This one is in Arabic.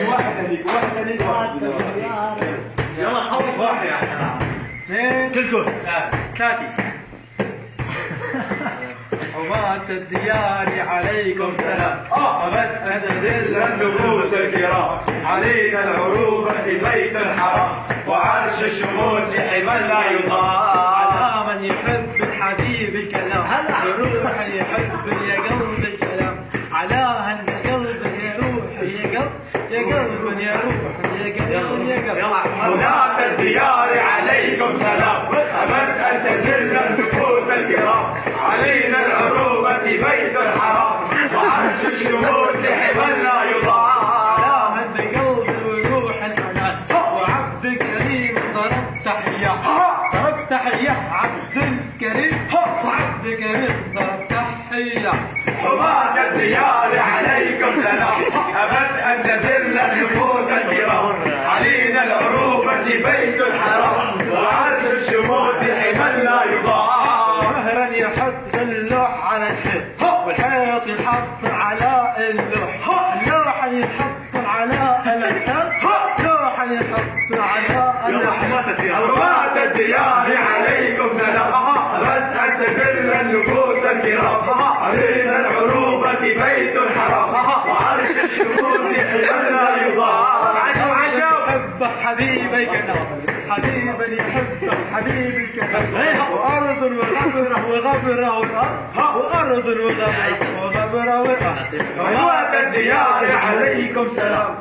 واحدة ليك يلا حول واحد يا حرام اثنين كلكم ثلاثة حماة الديار عليكم سلام أبد أن تذل النفوس الكرام علينا العروبة بيت الحرام وعرش الشموس حما لا يضام على من يحب الحبيب كلام روح يحب يا قلبي كلام على هن قلبي يا روح يا قلب يا قلب يا روح يا قلب يا قلب حماة الديار عليكم سلام أبد أن تذل النفوس الكرام علينا العروبة بيت الحرام وعرش الشموس حما لا يضام على هن قلبي وروح الحنان وعبد الكريم ضرب تحية ضرب تحية عبد الكريم عبد الكريم ضرب تحية حماة الديار عليكم سلام أبد أن تذل النفوس الكرام علينا العروبة بيت الحرام وعرش الشموس حما لا يضام مهرا يحط اللوح على الحيط والحيط يحط على اللوح اللوح يحط على الحيط لوح يحط على حماة الديار عليكم سلام أبد أن تذل النفوس الكرام علينا العروبة بيت الحرام وعرش الشموس حما لا يضام حب حبيبي كلام حبيبا يحبك حبيبي كلام وأرض وغبره وغبره وأرض وغبره وغبره حماة الديار عليكم سلام